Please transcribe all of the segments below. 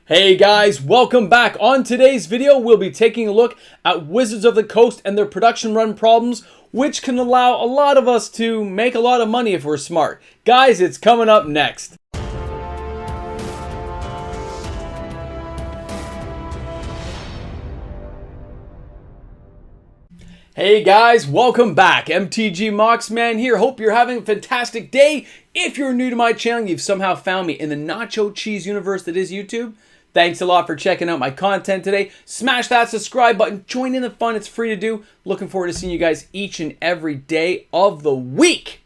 Hey guys, welcome back. On today's video, we'll be taking a look at Wizards of the Coast and their production run problems, which can allow a lot of us to make a lot of money if we're smart. Guys, it's coming up next. Hey guys, welcome back. MTG Moxman here. Hope you're having a fantastic day. If you're new to my channel, you've somehow found me in the nacho cheese universe that is YouTube. Thanks a lot for checking out my content today. Smash that subscribe button. Join in the fun. It's free to do. Looking forward to seeing you guys each and every day of the week.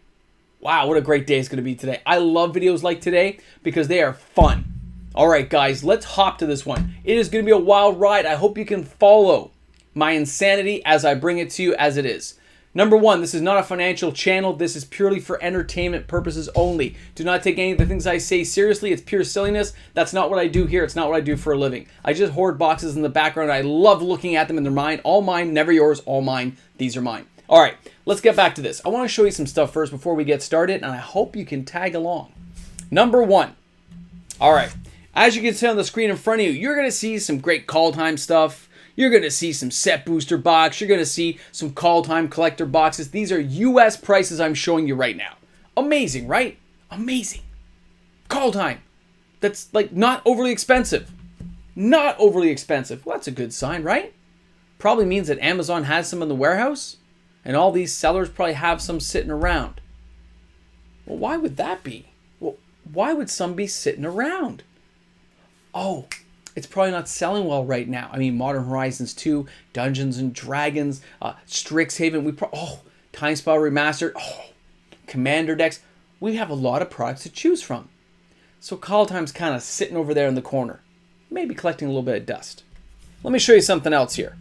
Wow, what a great day it's going to be today. I love videos like today because they are fun. All right, guys, let's hop to this one. It is going to be a wild ride. I hope you can follow my insanity as I bring it to you as it is. Number one, this is not a financial channel. This is purely for entertainment purposes only. Do not take any of the things I say seriously. It's pure silliness. That's not what I do here. It's not what I do for a living. I just hoard boxes in the background. I love looking at them and they're mine. All mine, never yours, all mine. These are mine. All right, let's get back to this. I want to show you some stuff first before we get started, and I hope you can tag along. Number one. All right, as you can see on the screen in front of you, you're going to see some great call time stuff. You're going to see some set booster box. You're going to see some call time collector boxes. These are US prices I'm showing you right now. Amazing, right? Amazing. Call time. That's like not overly expensive. Not overly expensive. Well, that's a good sign, right? Probably means that Amazon has some in the warehouse and all these sellers probably have some sitting around. Well, why would that be? Well, why would some be sitting around? Oh, it's probably not selling well right now. I mean, Modern Horizons 2, Dungeons and Dragons, Strixhaven, Time Spell Remastered, Commander decks. We have a lot of products to choose from. So Call Time's kind of sitting over there in the corner, maybe collecting a little bit of dust. Let me show you something else here.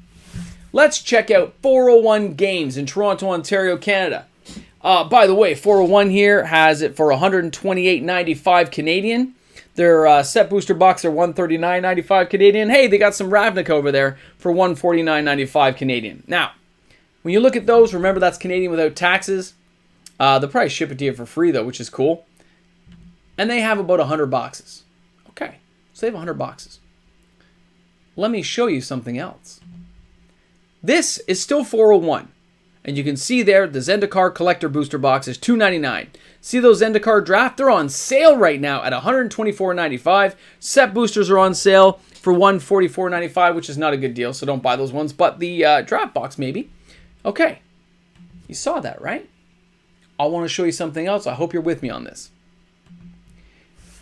Let's check out 401 Games in Toronto, Ontario, Canada. By the way, 401 here has it for $128.95 Canadian. Their set booster box are $139.95 Canadian. Hey, they got some Ravnica over there for $149.95 Canadian. Now, when you look at those, remember that's Canadian without taxes. They'll probably ship it to you for free though, which is cool. And they have about 100 boxes. Okay, so they have 100 boxes. Let me show you something else. This is still 401. And you can see there, the Zendikar Collector Booster Box is $2.99. See those Zendikar Draft? They're on sale right now at $124.95. Set boosters are on sale for $144.95, which is not a good deal, so don't buy those ones. But the Draft Box, maybe. Okay, you saw that, right? I want to show you something else. I hope you're with me on this.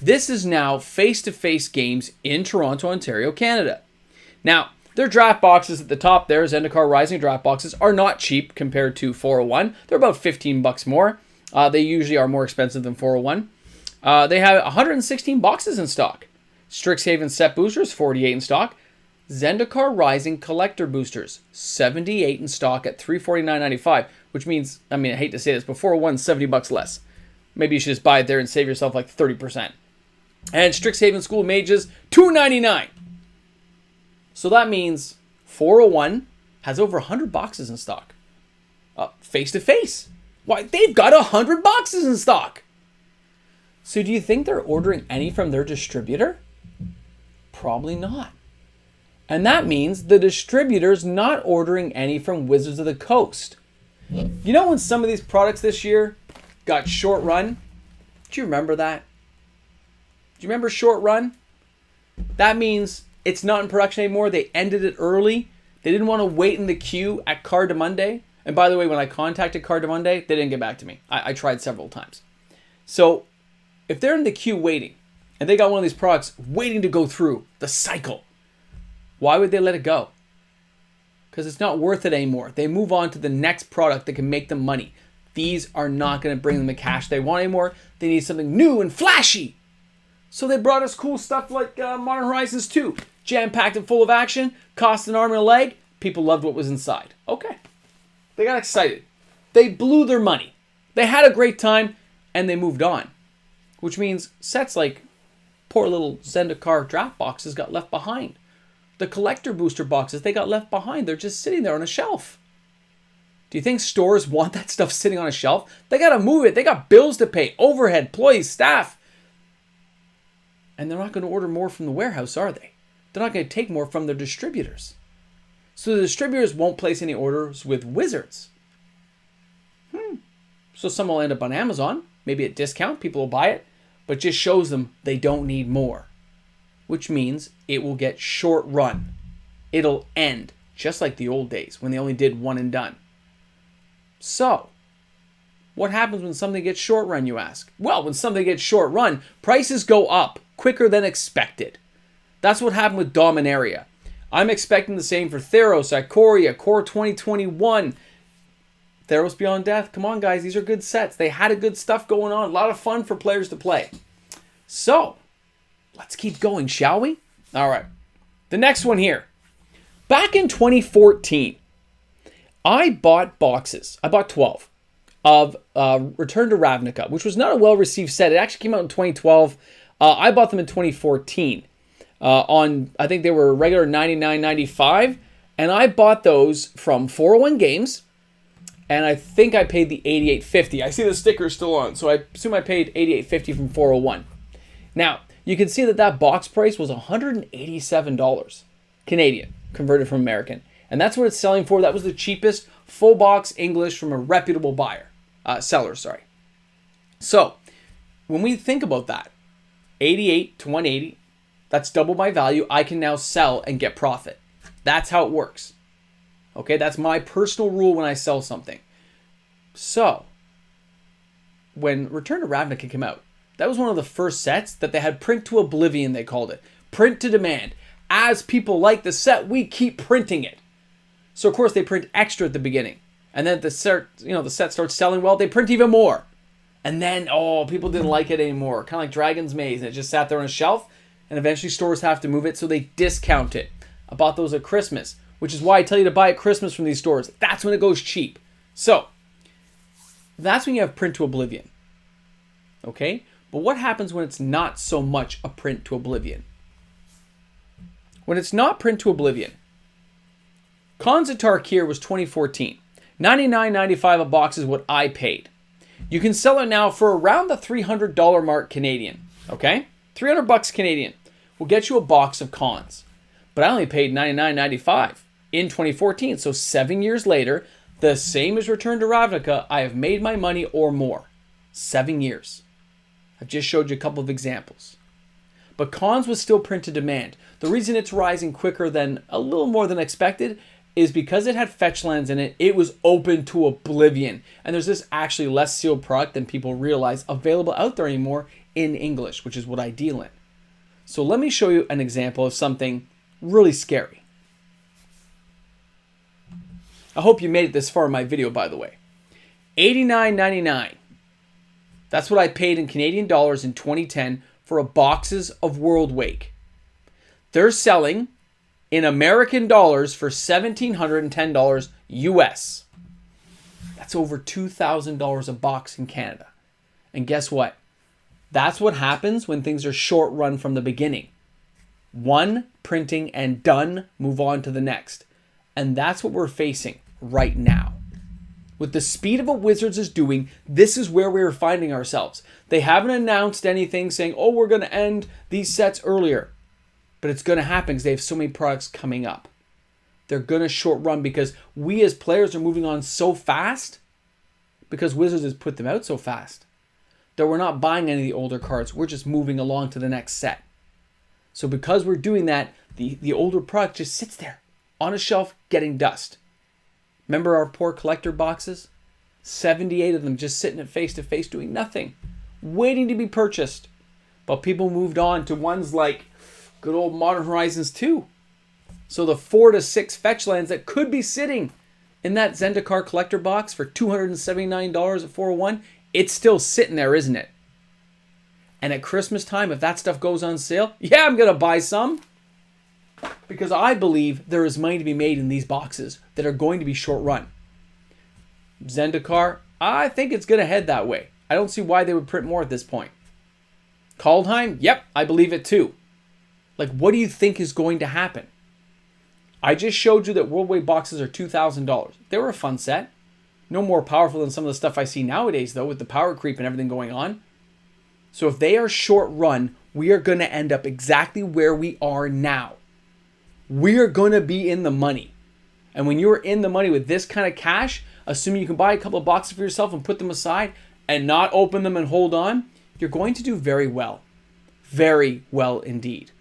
This is now face-to-face games in Toronto, Ontario, Canada. Now, their draft boxes at the top there, Zendikar Rising draft boxes, are not cheap compared to 401. They're about 15 bucks more. They usually are more expensive than 401. They have 116 boxes in stock. Strixhaven set boosters, 48 in stock. Zendikar Rising collector boosters, 78 in stock at $349.95, which means, I hate to say this, but 401 is 70 bucks less. Maybe you should just buy it there and save yourself like 30%. And Strixhaven School Mages, $2.99. So that means 401 has over 100 boxes in stock. Face to face. Why, they've got 100 boxes in stock. So do you think they're ordering any from their distributor? Probably not. And that means the distributor's not ordering any from Wizards of the Coast. You know when some of these products this year got short run? Do you remember that? Do you remember short run? That means it's not in production anymore. They ended it early. They didn't want to wait in the queue at Card-a-Monday. And by the way, when I contacted Card-a-Monday, they didn't get back to me. I tried several times. So if they're in the queue waiting, and they got one of these products waiting to go through the cycle, why would they let it go? Because it's not worth it anymore. They move on to the next product that can make them money. These are not going to bring them the cash they want anymore. They need something new and flashy. So they brought us cool stuff like Modern Horizons 2. Jam-packed and full of action. Cost an arm and a leg. People loved what was inside. Okay. They got excited. They blew their money. They had a great time, and they moved on. Which means sets like poor little Zendikar draft boxes got left behind. The collector booster boxes, they got left behind. They're just sitting there on a shelf. Do you think stores want that stuff sitting on a shelf? They got to move it. They got bills to pay. Overhead, employees, staff. And they're not going to order more from the warehouse, are they? They're not going to take more from their distributors. So the distributors won't place any orders with Wizards. So some will end up on Amazon, maybe at discount, people will buy it, but just shows them they don't need more, which means it will get short run. It'll end, just like the old days when they only did one and done. So, what happens when something gets short run, you ask? Well, when something gets short run, prices go up quicker than expected. That's what happened with Dominaria. I'm expecting the same for Theros, Ikoria, Core 2021, Theros Beyond Death. Come on, guys. These are good sets. They had a good stuff going on. A lot of fun for players to play. So, let's keep going, shall we? All right. The next one here. Back in 2014, I bought boxes. I bought 12 of Return to Ravnica, which was not a well-received set. It actually came out in 2012. I bought them in 2014. I think they were regular $99.95. And I bought those from 401 Games. And I think I paid the $88.50. I see the sticker still on, so I assume I paid $88.50 from 401. Now, you can see that box price was $187 Canadian, converted from American. And that's what it's selling for. That was the cheapest full box English from a reputable seller. So, when we think about that, 88 to 180, that's double my value. I can now sell and get profit. That's how it works. Okay, that's my personal rule when I sell something. So, when Return to Ravnica came out, that was one of the first sets that they had print to oblivion, they called it. Print to demand. As people like the set, we keep printing it. So, of course, they print extra at the beginning. And then the set starts selling well, they print even more. And then, people didn't like it anymore. Kind of like Dragon's Maze. And it just sat there on a shelf. And eventually stores have to move it, so they discount it. I bought those at Christmas, which is why I tell you to buy at Christmas from these stores. That's when it goes cheap. So, that's when you have print to oblivion. Okay? But what happens when it's not so much a print to oblivion? When it's not print to oblivion, Khans of Tarq here was 2014. $99.95 a box is what I paid. You can sell it now for around the $300 mark Canadian. Okay? $300 Canadian will get you a box of Khans. But I only paid $99.95 in 2014. So 7 years later, the same as Return to Ravnica, I have made my money or more. 7 years. I've just showed you a couple of examples. But Khans was still print to demand. The reason it's rising quicker than a little more than expected is because it had fetch lands in it. It was open to oblivion. And there's this actually less sealed product than people realize available out there anymore in English, which is what I deal in. So let me show you an example of something really scary. I hope you made it this far in my video, by the way. $89.99. That's what I paid in Canadian dollars in 2010 for a boxes of World Wake. They're selling in American dollars for $1,710 US. That's over $2,000 a box in Canada. And guess what? That's what happens when things are short run from the beginning. One, printing and done, move on to the next. And that's what we're facing right now. With the speed of what Wizards is doing, this is where we're finding ourselves. They haven't announced anything saying, we're going to end these sets earlier. But it's going to happen because they have so many products coming up. They're going to short run because we as players are moving on so fast because Wizards has put them out so fast that we're not buying any of the older cards. We're just moving along to the next set. So because we're doing that, the older product just sits there on a shelf getting dust. Remember our poor collector boxes? 78 of them just sitting at face-to-face doing nothing, waiting to be purchased. But people moved on to ones like good old Modern Horizons 2. So the 4 to 6 fetch lands that could be sitting in that Zendikar collector box for $279 at 401, it's still sitting there, isn't it? And at Christmas time, if that stuff goes on sale, yeah, I'm going to buy some. Because I believe there is money to be made in these boxes that are going to be short run. Zendikar, I think it's going to head that way. I don't see why they would print more at this point. Kaldheim, yep, I believe it too. Like, what do you think is going to happen? I just showed you that World Wake boxes are $2,000. They were a fun set. No more powerful than some of the stuff I see nowadays, though, with the power creep and everything going on. So if they are short run, we are going to end up exactly where we are now. We are going to be in the money. And when you're in the money with this kind of cash, assuming you can buy a couple of boxes for yourself and put them aside and not open them and hold on, you're going to do very well. Very well indeed.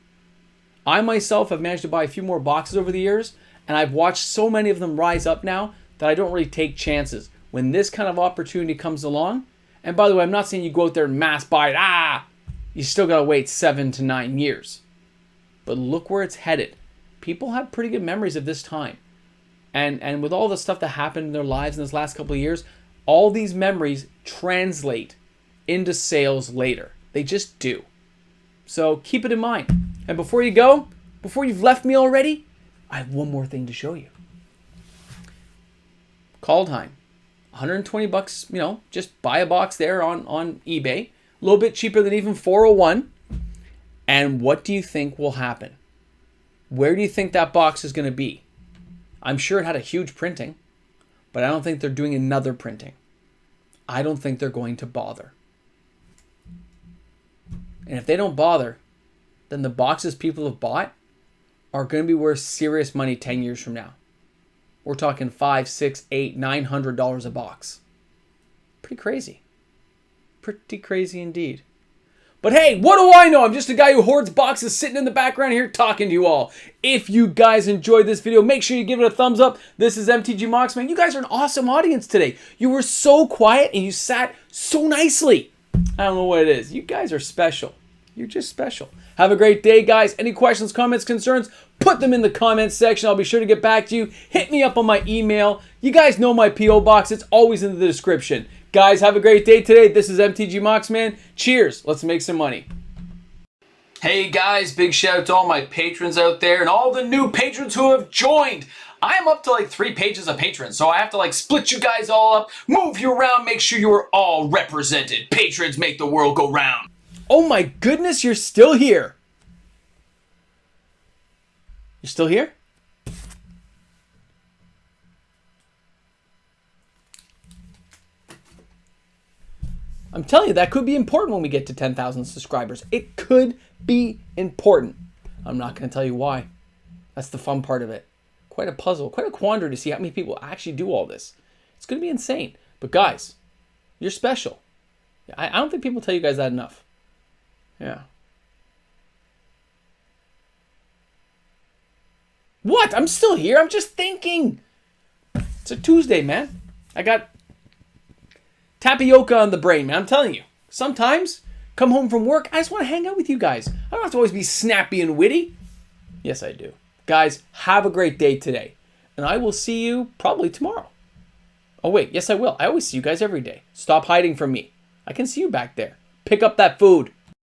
I myself have managed to buy a few more boxes over the years, and I've watched so many of them rise up now that I don't really take chances. When this kind of opportunity comes along, and by the way, I'm not saying you go out there and mass buy it. You still got to wait 7 to 9 years. But look where it's headed. People have pretty good memories of this time. And with all the stuff that happened in their lives in this last couple of years, all these memories translate into sales later. They just do. So keep it in mind. And before you go, before you've left me already, I have one more thing to show you. Call time. 120 bucks, just buy a box there on eBay. A little bit cheaper than even 401. And what do you think will happen? Where do you think that box is going to be? I'm sure it had a huge printing, but I don't think they're doing another printing. I don't think they're going to bother. And if they don't bother, then the boxes people have bought are going to be worth serious money 10 years from now. We're talking $500, $600, $800, $900 a box. Pretty crazy. Pretty crazy indeed. But hey, what do I know? I'm just a guy who hoards boxes sitting in the background here talking to you all. If you guys enjoyed this video, make sure you give it a thumbs up. This is MTG Moxman. You guys are an awesome audience today. You were so quiet and you sat so nicely. I don't know what it is. You guys are special. You're just special. Have a great day, guys. Any questions, comments, concerns, put them in the comments section. I'll be sure to get back to you. Hit me up on my email. You guys know my P.O. box. It's always in the description. Guys, have a great day today. This is MTG Moxman. Cheers. Let's make some money. Hey, guys. Big shout out to all my patrons out there and all the new patrons who have joined. I am up to like 3 pages of patrons, so I have to split you guys all up, move you around, make sure you are all represented. Patrons make the world go round. Oh my goodness, you're still here. You're still here? I'm telling you, that could be important when we get to 10,000 subscribers. It could be important. I'm not going to tell you why. That's the fun part of it. Quite a puzzle, quite a quandary to see how many people actually do all this. It's going to be insane. But guys, you're special. I don't think people tell you guys that enough. Yeah. What? I'm still here. I'm just thinking. It's a Tuesday, man. I got tapioca on the brain, man. I'm telling you. Sometimes, come home from work, I just want to hang out with you guys. I don't have to always be snappy and witty. Yes, I do. Guys, have a great day today. And I will see you probably tomorrow. Oh, wait. Yes, I will. I always see you guys every day. Stop hiding from me. I can see you back there. Pick up that food.